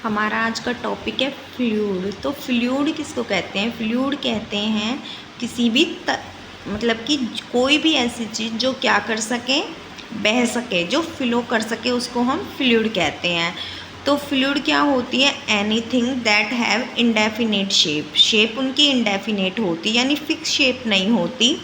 हमारा आज का टॉपिक है फ्लूइड। तो फ्लूइड किसको कहते हैं? फ्लूइड कहते हैं किसी भी मतलब कि कोई भी ऐसी चीज़ जो क्या कर सके, बह सके, जो फ्लो कर सके, उसको हम फ्लूइड कहते हैं। तो फ्लूइड क्या होती है? Anything that have indefinite shape. Shape उनकी इंडेफिनेट होती यानी फिक्स शेप नहीं होती,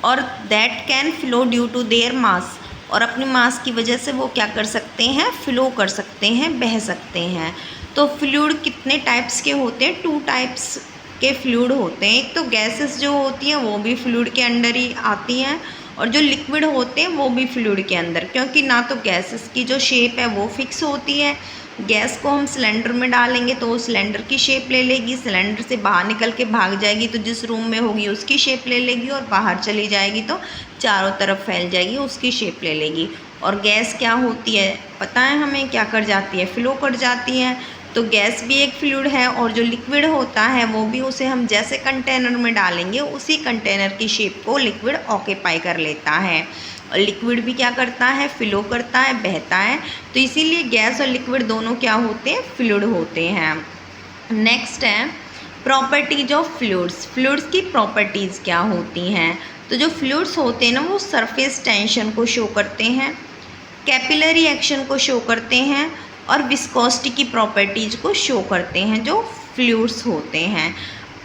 और that can flow due to their mass, और अपनी मास की वजह से वो क्या कर सकते हैं? फ्लो कर सकते हैं, बह सकते हैं। तो फ्लूइड कितने टाइप्स के होते हैं? 2 टाइप्स के फ्लूइड होते हैं। एक तो गैसेस जो होती हैं वो भी फ्लूइड के अंडर ही आती हैं, और जो लिक्विड होते हैं वो भी फ्लूइड के अंदर, क्योंकि ना तो गैसेस की जो शेप है वो फिक्स होती है। गैस को हम सिलेंडर में डालेंगे तो वो सिलेंडर की शेप ले लेगी, सिलेंडर से बाहर निकल के भाग जाएगी तो जिस रूम में होगी उसकी शेप ले लेगी, और बाहर चली जाएगी तो चारों तरफ फैल जाएगी, उसकी शेप ले लेगी। और गैस क्या होती है पता है हमें? क्या कर जाती है? फ्लो कर जाती है। तो गैस भी एक फ्लूइड है, और जो लिक्विड होता है वो भी, उसे हम जैसे कंटेनर में डालेंगे उसी कंटेनर की शेप को लिक्विड ऑक्यूपाई कर लेता है। और लिक्विड भी क्या करता है? फ्लो करता है, बहता है। तो इसीलिए गैस और लिक्विड दोनों क्या होते हैं? फ्लूइड होते हैं। नेक्स्ट है प्रॉपर्टीज ऑफ फ्लूइड्स। फ्लूइड्स की प्रॉपर्टीज़ क्या होती हैं? तो जो फ्लूइड्स होते हैं ना, वो सरफेस टेंशन को शो करते हैं, कैपिलरी एक्शन को शो करते हैं, और विस्कोसिटी की प्रॉपर्टीज़ को शो करते हैं जो फ्लूइड्स होते हैं।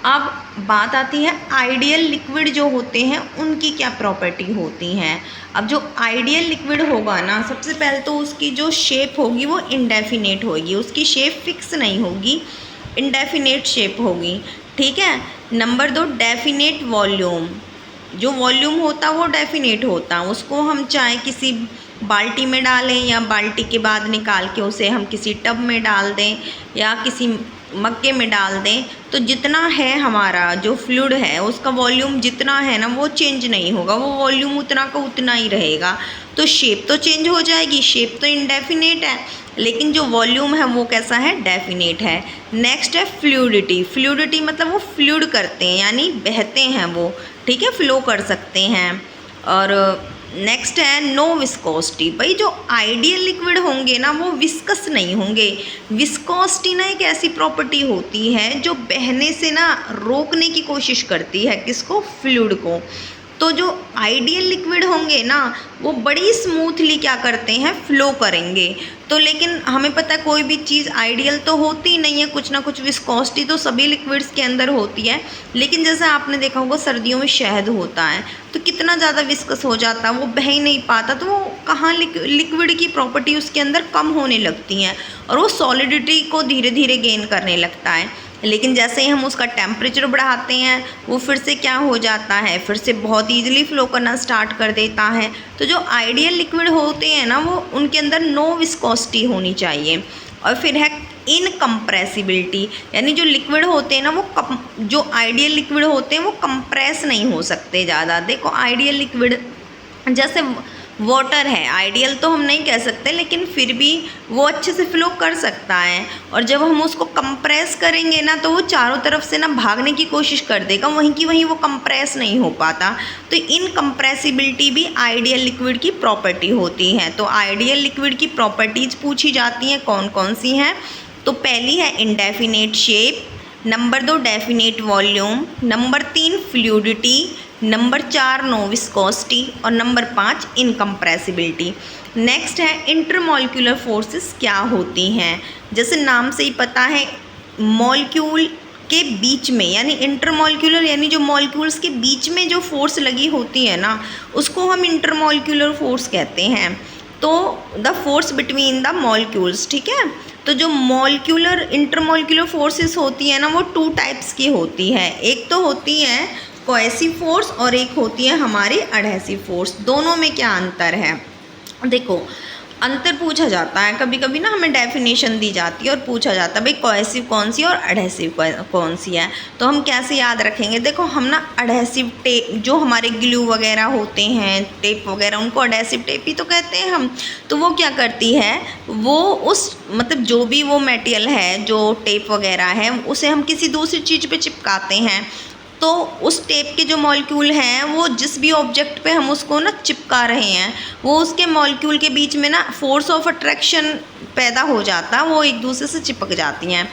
अब बात आती है आइडियल लिक्विड जो होते हैं उनकी क्या प्रॉपर्टी होती हैं। अब जो आइडियल लिक्विड होगा ना, सबसे पहले तो उसकी जो शेप होगी वो इंडेफिनेट होगी, उसकी शेप फिक्स नहीं होगी, इंडेफिनेट शेप होगी। ठीक है। Number 2, definite volume. जो वॉल्यूम होता वो डेफिनेट होता, उसको हम चाहे किसी बाल्टी में डालें या बाल्टी के बाद निकाल के उसे हम किसी टब में डाल दें या किसी मग्गे में डाल दें, तो जितना है हमारा जो फ्लूइड है उसका वॉल्यूम जितना है ना वो चेंज नहीं होगा, वो वॉल्यूम उतना का उतना ही रहेगा। तो शेप तो चेंज हो जाएगी, शेप तो इंडेफिनेट है, लेकिन जो वॉल्यूम है वो कैसा है? डेफिनेट है। नेक्स्ट है फ्लूइडिटी। फ्लूइडिटी मतलब वो फ्लूइड करते हैं यानी बहते हैं वो, ठीक है, फ्लो कर सकते हैं। और नेक्स्ट है नो विस्कोसिटी। भाई जो आइडियल लिक्विड होंगे ना वो विस्कस नहीं होंगे। विस्कोसिटी ना एक ऐसी प्रॉपर्टी होती है जो बहने से ना रोकने की कोशिश करती है, किसको? फ्लूइड को। तो जो आइडियल लिक्विड होंगे ना वो बड़ी स्मूथली क्या करते हैं? फ्लो करेंगे। तो लेकिन हमें पता है कोई भी चीज़ आइडियल तो होती ही नहीं है, कुछ ना कुछ विस्कोसिटी तो सभी लिक्विड्स के अंदर होती है। लेकिन जैसे आपने देखा होगा सर्दियों में शहद होता है तो कितना ज़्यादा विस्कस हो जाता है, वो बह ही नहीं पाता, तो वो कहाँ लिक्विड की प्रॉपर्टी उसके अंदर कम होने लगती हैं और वो सॉलिडिटी को धीरे धीरे गेन करने लगता है। लेकिन जैसे ही हम उसका टेम्परेचर बढ़ाते हैं वो फिर से क्या हो जाता है? फिर से बहुत ईजिली फ्लो करना स्टार्ट कर देता है। तो जो आइडियल लिक्विड होते हैं ना वो उनके अंदर नो विस्कोसिटी होनी चाहिए। और फिर है इनकम्प्रेसिबिलिटी, यानी जो लिक्विड होते हैं ना वो जो आइडियल लिक्विड होते हैं वो कंप्रेस नहीं हो सकते ज़्यादा। देखो आइडियल लिक्विड जैसे वाटर है, आइडियल तो हम नहीं कह सकते लेकिन फिर भी वो अच्छे से फ्लो कर सकता है, और जब हम उसको कंप्रेस करेंगे ना तो वो चारों तरफ से ना भागने की कोशिश कर देगा, वहीं की वहीं वो कंप्रेस नहीं हो पाता। तो इनकम्प्रेसिबिलिटी भी आइडियल लिक्विड की प्रॉपर्टी होती है। तो आइडियल लिक्विड की प्रॉपर्टीज़ पूछी जाती हैं, कौन कौन सी हैं? तो पहली है indefinite shape, number 2 definite volume, number 3 fluidity, number 4 no viscosity, और नंबर 5 इनकम्प्रेसिबिलिटी। नेक्स्ट है इंटरमॉलिक्यूलर फोर्सेस क्या होती हैं। जैसे नाम से ही पता है मॉलिक्यूल के बीच में, यानी इंटरमॉलिक्यूलर यानी जो मॉलिक्यूल्स के बीच में जो फोर्स लगी होती है ना उसको हम इंटरमॉलिक्यूलर फोर्स कहते हैं। तो the force between the molecules, ठीक है। तो जो मॉलिक्यूलर इंटरमॉलिक्यूलर फोर्सेस होती है ना वो 2 टाइप्स की होती है। एक तो होती है कोएसिव फोर्स और एक होती है हमारी एडहेसिव फोर्स। दोनों में क्या अंतर है? देखो अंतर पूछा जाता है कभी कभी ना, हमें डेफिनेशन दी जाती है और पूछा जाता है भाई कोएसिव कौन सी और एडहेसिव कौन सी है। तो हम कैसे याद रखेंगे? देखो हम ना एडहेसिव टेप, जो हमारे ग्लू वगैरह होते हैं, टेप वगैरह, उनको एडहेसिव टेप ही तो कहते हैं हम। तो वो क्या करती है, वो उस मतलब जो भी वो मटेरियल है जो टेप वगैरह है उसे हम किसी दूसरी चीज़ पे चिपकाते हैं, तो उस टेप के जो मॉलिक्यूल हैं वो जिस भी ऑब्जेक्ट पे हम उसको ना चिपका रहे हैं, वो उसके मॉलिक्यूल के बीच में ना फोर्स ऑफ अट्रैक्शन पैदा हो जाता, वो एक दूसरे से चिपक जाती हैं।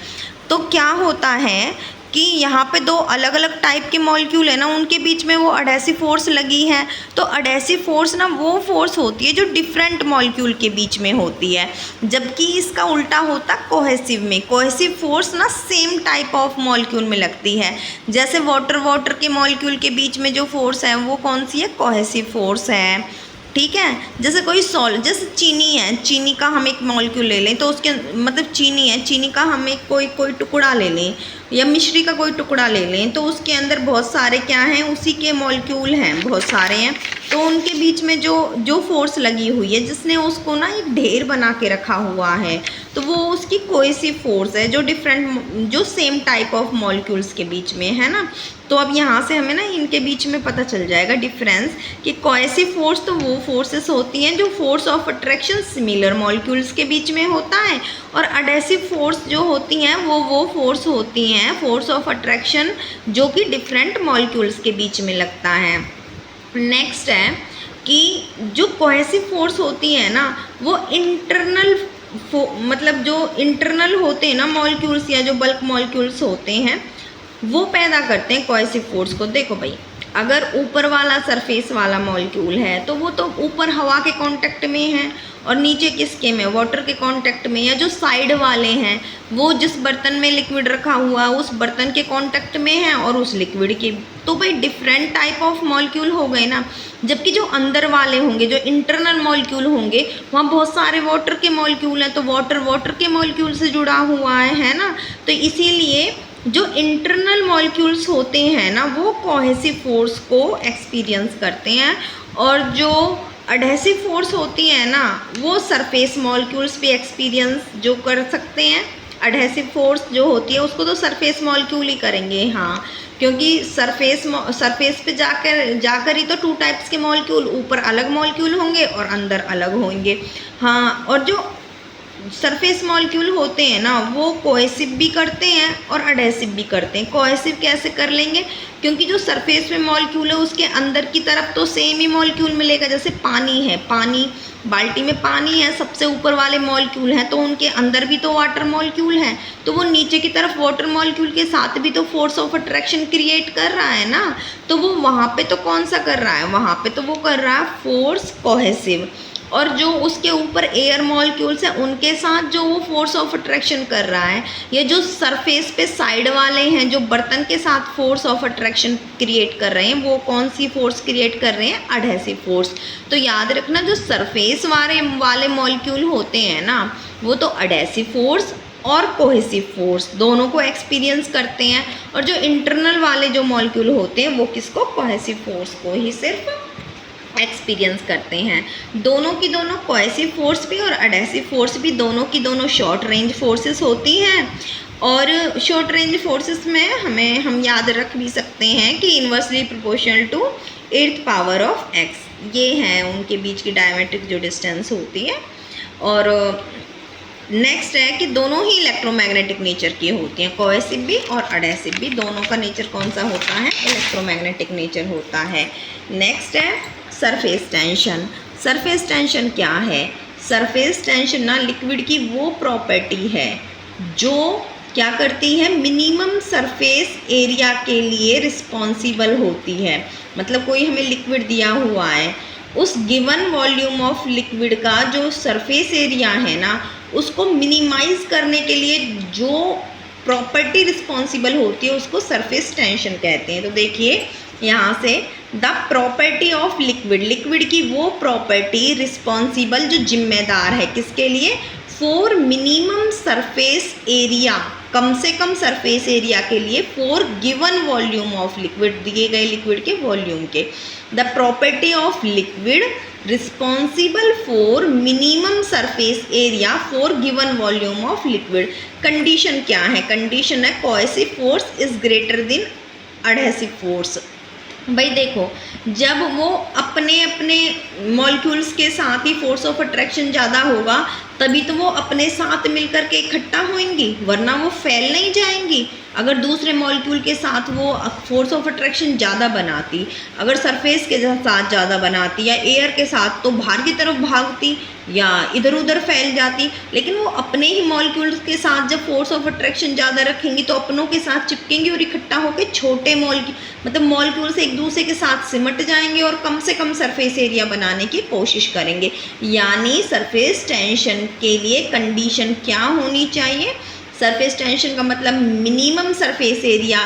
तो क्या होता है कि यहाँ पे दो अलग अलग टाइप के मॉलिक्यूल है ना, उनके बीच में वो अडहेसिव फोर्स लगी है। तो अडहेसिव फोर्स ना वो फोर्स होती है जो डिफरेंट मॉलिक्यूल के बीच में होती है, जबकि इसका उल्टा होता कोहेसिव में। कोहेसिव फोर्स ना सेम टाइप ऑफ मॉलिक्यूल में लगती है। जैसे वाटर के मॉलिक्यूल के बीच में जो फोर्स है वो कौन सी है, कोहेसिव फोर्स है। ठीक है, जैसे कोई जैसे चीनी है, चीनी का हम एक मॉलिक्यूल ले लें तो उसके मतलब चीनी है, चीनी का हम एक कोई टुकड़ा ले लें या मिश्री का कोई टुकड़ा ले लें तो उसके अंदर बहुत सारे क्या हैं, उसी के मॉलिक्यूल हैं, बहुत सारे हैं। तो उनके बीच में जो फोर्स लगी हुई है जिसने उसको ना एक ढेर बना के रखा हुआ है, तो वो उसकी कोहेसिव फोर्स है जो सेम टाइप ऑफ मॉलिक्यूल्स के बीच में है ना। तो अब यहाँ से हमें ना इनके बीच में पता चल जाएगा डिफरेंस कि कोहेसिव फोर्स तो वो फोर्सेस होती हैं जो force of attraction similar molecules के बीच में होता है, और अडहेसिव फोर्स जो होती हैं वो फोर्स होती हैं फोर्स ऑफ अट्रैक्शन जो कि डिफरेंट मॉलिक्यूल्स के बीच में लगता है। नेक्स्ट है कि जो कोहेसिव फोर्स होती है ना वो इंटरनल मतलब जो इंटरनल होते हैं ना मॉलिक्यूल्स या जो बल्क मॉलिक्यूल्स होते हैं वो पैदा करते हैं कोहेसिव फोर्स को। देखो भाई, अगर ऊपर वाला सरफेस वाला मॉलिक्यूल है तो वो तो ऊपर हवा के कांटेक्ट में है, और नीचे किसके में, वाटर के कांटेक्ट में, या जो साइड वाले हैं वो जिस बर्तन में लिक्विड रखा हुआ उस बर्तन के कांटेक्ट में है और उस लिक्विड के। तो भाई डिफरेंट टाइप ऑफ मॉलिक्यूल हो गए ना। जबकि जो अंदर वाले होंगे, जो इंटरनल मॉलिक्यूल होंगे, वहाँ बहुत सारे वाटर के मॉलिक्यूल हैं, तो वाटर के मॉलिक्यूल से जुड़ा हुआ है ना। तो इसीलिए जो इंटरनल मॉलिक्यूल्स होते हैं ना वो कोहेसिव फोर्स को एक्सपीरियंस करते हैं, और जो अडहेसिव फोर्स होती है ना वो सरफेस मॉलिक्यूल्स भी एक्सपीरियंस जो कर सकते हैं। अडहेसिव फोर्स जो होती है उसको तो सरफेस मॉलिक्यूल ही करेंगे, हाँ, क्योंकि सरफेस पे जाकर ही तो टू टाइप्स के मॉलिक्यूल, ऊपर अलग मॉलिक्यूल होंगे और अंदर अलग होंगे, हाँ। और जो सरफेस मॉलिक्यूल होते हैं ना वो कोहेसिव भी करते हैं और अडहेसिव भी करते हैं। कोहेसिव कैसे कर लेंगे, क्योंकि जो सरफेस में मॉलिक्यूल है उसके अंदर की तरफ तो सेम ही मॉलिक्यूल मिलेगा। जैसे पानी है, पानी बाल्टी में पानी है, सबसे ऊपर वाले मॉलिक्यूल हैं तो उनके अंदर भी तो वाटर मॉलिक्यूल हैं, तो वो नीचे की तरफ वाटर मॉलिक्यूल के साथ भी तो फोर्स ऑफ अट्रैक्शन क्रिएट कर रहा है ना। तो वो वहाँ पे तो कौन सा कर रहा है, वहाँ पे तो वो कर रहा है फोर्स कोहेसिव। और जो उसके ऊपर एयर मॉलिक्यूल्स हैं उनके साथ जो वो फोर्स ऑफ अट्रैक्शन कर रहा है, ये जो सरफेस पे साइड वाले हैं जो बर्तन के साथ फोर्स ऑफ अट्रैक्शन क्रिएट कर रहे हैं, वो कौन सी फोर्स क्रिएट कर रहे हैं, अडहेसिव फोर्स। तो याद रखना जो सरफेस वाले मॉलिक्यूल होते हैं ना वो तो अडहेसिव फोर्स और कोहेसिव फोर्स दोनों को एक्सपीरियंस करते हैं, और जो इंटरनल वाले जो मॉलिक्यूल होते हैं वो किसको, कोहेसिव फोर्स को ही सिर्फ एक्सपीरियंस करते हैं। दोनों की दोनों कोहेसिव फोर्स भी और अडहेसिव फोर्स भी दोनों की दोनों शॉर्ट रेंज फोर्सेस होती हैं, और शॉर्ट रेंज फोर्सेस में हम याद रख भी सकते हैं कि inversely proportional to 8th power of x, ये है उनके बीच की डायमेट्रिक जो डिस्टेंस होती है। और नेक्स्ट है कि दोनों ही इलेक्ट्रोमैग्नेटिक नेचर की होती हैं, कोहेसिव भी और अडहेसिव भी, दोनों का नेचर कौन सा होता है, इलेक्ट्रोमैग्नेटिक नेचर होता है। नेक्स्ट है सरफेस टेंशन। सरफेस टेंशन क्या है, सरफेस टेंशन ना लिक्विड की वो प्रॉपर्टी है जो क्या करती है, मिनिमम सरफेस एरिया के लिए रिस्पॉन्सिबल होती है। मतलब कोई हमें लिक्विड दिया हुआ है, उस गिवन वॉल्यूम ऑफ लिक्विड का जो सरफेस एरिया है ना उसको मिनिमाइज करने के लिए जो प्रॉपर्टी रिस्पॉन्सिबल होती है उसको सरफेस टेंशन कहते हैं। तो देखिए यहाँ से द प्रॉपर्टी ऑफ लिक्विड की वो प्रॉपर्टी रिस्पॉन्सिबल जो जिम्मेदार है किसके लिए, फॉर मिनिमम सरफेस एरिया, कम से कम सरफेस एरिया के लिए, for given volume of liquid, दिए गए लिक्विड के वॉल्यूम के। The property of liquid responsible for minimum surface area for given volume of liquid. Condition क्या है, कंडीशन है cohesive force is greater than adhesive force. भाई देखो, जब वो अपने अपने मॉलिक्यूल्स के साथ ही फोर्स ऑफ अट्रैक्शन ज़्यादा होगा तभी तो वो अपने साथ मिलकर के इकट्ठा होंगी, वरना वो फैल नहीं जाएंगी। अगर दूसरे मॉलिक्यूल के साथ वो फोर्स ऑफ अट्रैक्शन ज़्यादा बनाती, अगर सरफेस के साथ ज़्यादा बनाती या एयर के साथ, तो बाहर की तरफ भागती या इधर उधर फैल जाती। लेकिन वो अपने ही मॉलिक्यूल्स के साथ जब फोर्स ऑफ अट्रैक्शन ज़्यादा रखेंगी तो अपनों के साथ चिपकेंगी और इकट्ठा होकर छोटे मॉलिक्यूल से एक दूसरे के साथ सिमट जाएंगे और कम से कम सरफेस एरिया बनाने की कोशिश करेंगे। यानी सरफेस टेंशन के लिए कंडीशन क्या होनी चाहिए? सरफेस टेंशन का मतलब मिनिमम सरफेस एरिया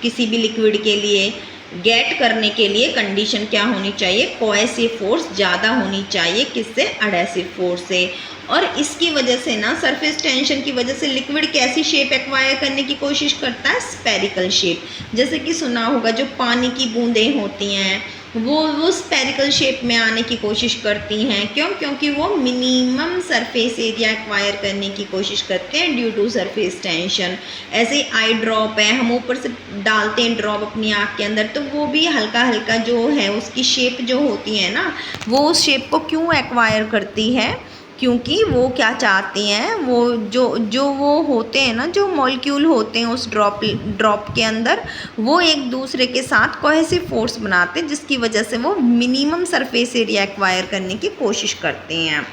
किसी भी लिक्विड के लिए गेट करने के लिए कंडीशन क्या होनी चाहिए? कोएसिव फोर्स ज़्यादा होनी चाहिए, किससे? एडहेसिव फोर्स से। और इसकी वजह से ना, सरफेस टेंशन की वजह से लिक्विड कैसी शेप एक्वायर करने की कोशिश करता है? Spherical shape. जैसे कि सुना होगा जो पानी की बूंदें होती हैं वो स्पेरिकल शेप में आने की कोशिश करती हैं। क्यों? क्योंकि वो मिनिमम सरफेस एरिया एक्वायर करने की कोशिश करते हैं ड्यू टू सरफेस टेंशन। ऐसे ही आई ड्रॉप है, हम ऊपर से डालते हैं ड्रॉप अपनी आँख के अंदर, तो वो भी हल्का हल्का जो है उसकी शेप जो होती है ना, वो उस शेप को क्यों एक्वायर करती है? क्योंकि वो क्या चाहती हैं, वो जो वो होते हैं ना, जो मॉलिक्यूल होते हैं उस ड्रॉप के अंदर, वो एक दूसरे के साथ कोहेसिव फोर्स बनाते हैं, जिसकी वजह से वो मिनिमम सरफेस एरिया एक्वायर करने की कोशिश करते हैं।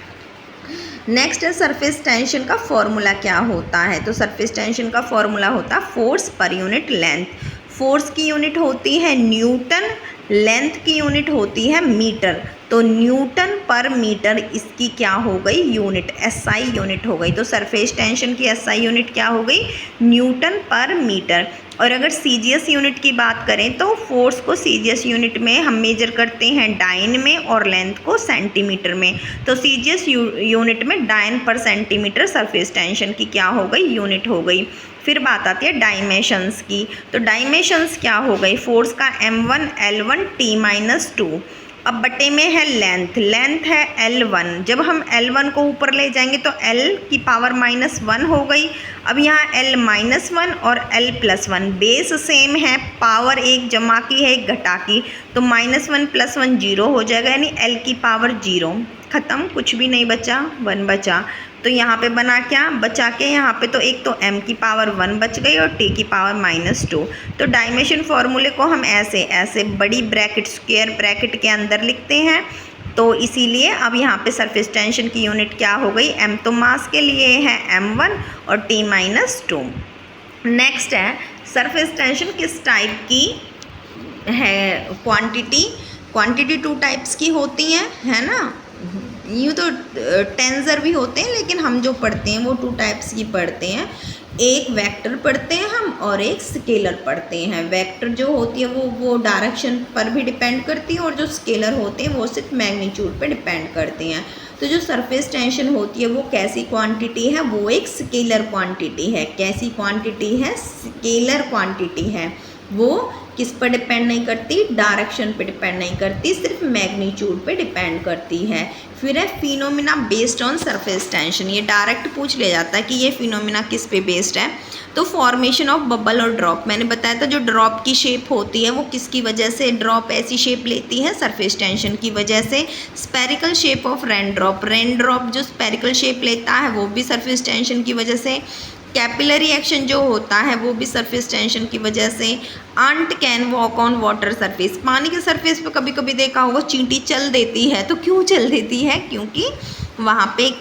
नेक्स्ट है सरफेस टेंशन का फॉर्मूला क्या होता है? तो सरफेस टेंशन का फॉर्मूला होता है force per unit length. Force की यूनिट होती है न्यूटन, लेंथ की यूनिट होती है मीटर। तो न्यूटन पर मीटर इसकी क्या हो गई? यूनिट, एसआई यूनिट हो गई। तो सरफेस टेंशन की एसआई यूनिट क्या हो गई? न्यूटन पर मीटर। और अगर सीजीएस यूनिट की बात करें तो फोर्स को सीजीएस यूनिट में हम मेजर करते हैं डाइन में और लेंथ को सेंटीमीटर में। तो सीजीएस यूनिट में डाइन पर सेंटीमीटर सरफेस टेंशन की क्या हो गई? यूनिट हो गई। फिर बात आती है डायमेंशंस की। तो डायमेंशंस क्या हो गई? फोर्स का m1 L1 T-2। अब बटे में है लेंथ, लेंथ है L1। जब हम L1 को ऊपर ले जाएंगे तो L की पावर -1 हो गई। अब यहाँ L-1 और L+1 बेस सेम है, पावर एक जमा की है एक घटा की, तो -1 + 1 0 हो जाएगा, यानी L की पावर 0। ख़त्म, कुछ भी नहीं बचा, 1 बचा। तो यहाँ पे बना क्या? बचा के यहाँ पे तो एक तो m की पावर 1 बच गई और t की पावर -2। तो डायमेंशन फॉर्मूले को हम ऐसे बड़ी ब्रैकेट, स्क्वायर ब्रैकेट के अंदर लिखते हैं। तो इसीलिए अब यहाँ पे सरफेस टेंशन की यूनिट क्या हो गई? m तो मास के लिए है m1 और t-2। नेक्स्ट है सरफेस टेंशन किस टाइप की है? क्वांटिटी 2 टाइप्स की होती है ना। यूँ तो टेंसर भी होते हैं, लेकिन हम जो पढ़ते हैं वो 2 टाइप्स की पढ़ते हैं। एक वेक्टर पढ़ते हैं हम और एक स्केलर पढ़ते हैं। वेक्टर जो होती है वो डायरेक्शन पर भी डिपेंड करती है, और जो स्केलर होते हैं वो सिर्फ मैग्नीट्यूड पे डिपेंड करते हैं। तो जो सरफेस टेंशन होती है वो कैसी क्वांटिटी है? वो एक स्केलर क्वांटिटी है। कैसी क्वांटिटी है? स्केलर क्वांटिटी है। वो किस पर डिपेंड नहीं करती? डायरेक्शन पे डिपेंड नहीं करती, सिर्फ मैग्नीट्यूड पे डिपेंड करती है। फिर है phenomena based on surface tension. ये डायरेक्ट पूछ ले जाता है कि ये फिनोमिना किस पे बेस्ड है। तो फॉर्मेशन ऑफ बबल और ड्रॉप, मैंने बताया था जो ड्रॉप की शेप होती है वो किसकी वजह से ड्रॉप ऐसी शेप लेती है? सरफेस टेंशन की वजह से। Spherical shape of rain drop जो स्पेरिकल शेप लेता है वो भी सरफेस टेंशन की वजह से। कैपिलरी एक्शन जो होता है वो भी सरफेस टेंशन की वजह से। Ant can walk on water surface, पानी के सरफेस पे कभी कभी देखा होगा चींटी चल देती है। तो क्यों चल देती है? क्योंकि वहाँ पे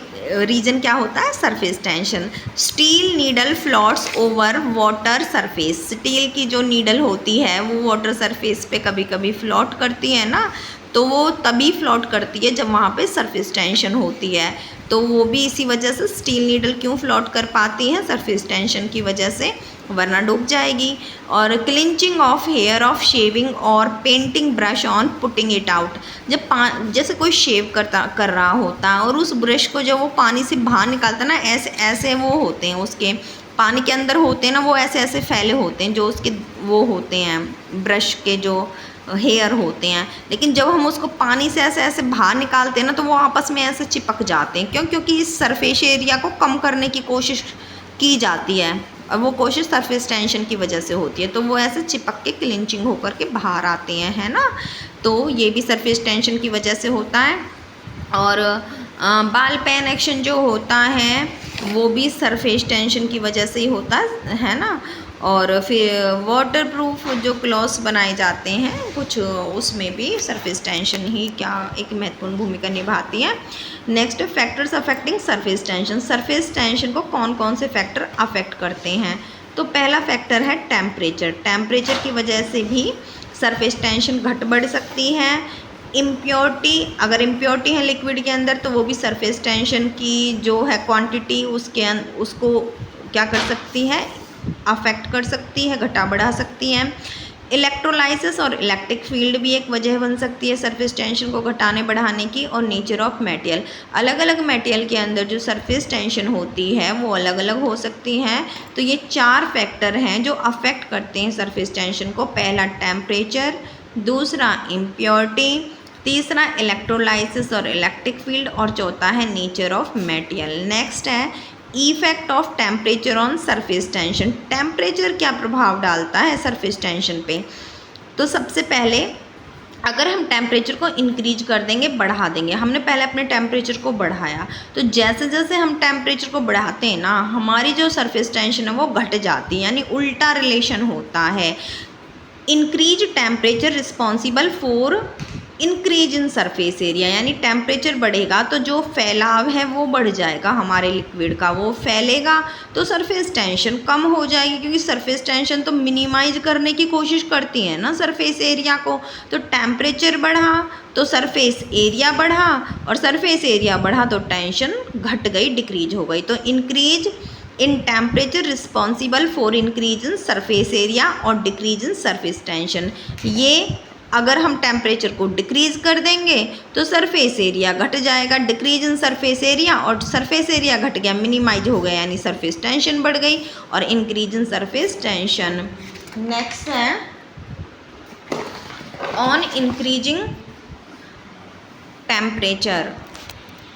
रीजन क्या होता है? Surface tension. Steel needle floats over water surface, steel की जो नीडल होती है वो वाटर सरफेस पे कभी कभी फ्लोट करती है ना, तो वो तभी फ्लोट करती है जब वहाँ पे सरफेस टेंशन होती है। तो वो भी इसी वजह से स्टील नीडल क्यों फ्लोट कर पाती है? सरफेस टेंशन की वजह से, वरना डूब जाएगी। और clinching of hair of shaving और painting brush on putting it out, जब जैसे कोई शेव कर रहा होता है और उस ब्रश को जब वो पानी से बाहर निकालता है ना, ऐसे वो होते हैं उसके पानी के अंदर होते हैं ना, वो ऐसे फैले होते हैं जो उसके वो होते हैं ब्रश के जो हेयर होते हैं। लेकिन जब हम उसको पानी से ऐसे बाहर निकालते हैं ना, तो वो आपस में ऐसे चिपक जाते हैं। क्योंकि इस सरफेस एरिया को कम करने की कोशिश की जाती है, और वो कोशिश सरफेस टेंशन की वजह से होती है। तो वो ऐसे चिपक के क्लिंचिंग होकर के बाहर आते हैं, है ना। तो ये भी सरफेस टेंशन की वजह से होता है। और बॉल पेन एक्शन जो होता है वो भी सरफेस टेंशन की वजह से ही होता है ना। और फिर वाटरप्रूफ जो क्लॉथ्स बनाए जाते हैं कुछ, उसमें भी सरफेस टेंशन ही क्या एक महत्वपूर्ण भूमिका निभाती है। Next, factors affecting surface tension. Surface tension को कौन कौन से फैक्टर अफेक्ट करते हैं? तो पहला फैक्टर है टेम्परेचर। टेम्परेचर की वजह से भी सरफेस टेंशन घट बढ़ सकती है। इम्प्योरिटी, अगर इम्प्योरिटी है लिक्विड के अंदर तो वो भी सरफेस टेंशन की जो है क्वांटिटी उसको क्या कर सकती है, अफेक्ट कर सकती है, घटा बढ़ा सकती है। इलेक्ट्रोलाइसिस और इलेक्ट्रिक फील्ड भी एक वजह बन सकती है सरफेस टेंशन को घटाने बढ़ाने की। और नेचर ऑफ मटेरियल, अलग अलग मटेरियल के अंदर जो सरफेस टेंशन होती है वो अलग अलग हो सकती है। तो ये 4 फैक्टर हैं जो अफेक्ट करते हैं सरफेस टेंशन को। पहला टेम्परेचर, दूसरा इम्प्योरिटी, तीसरा इलेक्ट्रोलाइसिस और इलेक्ट्रिक फील्ड, और चौथा है नेचर ऑफ मटेरियल। नेक्स्ट है effect of temperature on surface tension. Temperature क्या प्रभाव डालता है सरफेस टेंशन पे? तो सबसे पहले अगर हम टेम्परेचर को इंक्रीज कर देंगे, बढ़ा देंगे, हमने पहले अपने टेम्परेचर को बढ़ाया, तो जैसे जैसे हम टेम्परेचर को बढ़ाते हैं ना, हमारी जो सरफेस टेंशन है वो घट जाती है, यानी उल्टा रिलेशन होता है। Increase temperature responsible for increase in surface area, यानी टेम्परेचर बढ़ेगा तो जो फैलाव है वो बढ़ जाएगा, हमारे लिक्विड का वो फैलेगा तो सरफेस टेंशन कम हो जाएगी, क्योंकि सरफेस टेंशन तो मिनिमाइज करने की कोशिश करती है ना सरफेस एरिया को। तो टेम्परेचर बढ़ा तो सरफेस एरिया बढ़ा, और सरफेस एरिया बढ़ा तो टेंशन घट गई, डिक्रीज हो गई। तो increase in temperature responsible for increase in surface area और डिक्रीज इन सरफेस टेंशन। ये अगर हम टेम्परेचर को डिक्रीज कर देंगे तो सरफेस एरिया घट जाएगा, डिक्रीज इन सरफेस एरिया, और सरफेस एरिया घट गया, मिनिमाइज हो गया, यानी सरफेस टेंशन बढ़ गई, और increase in surface tension. Next है ऑन इंक्रीजिंग टेम्परेचर।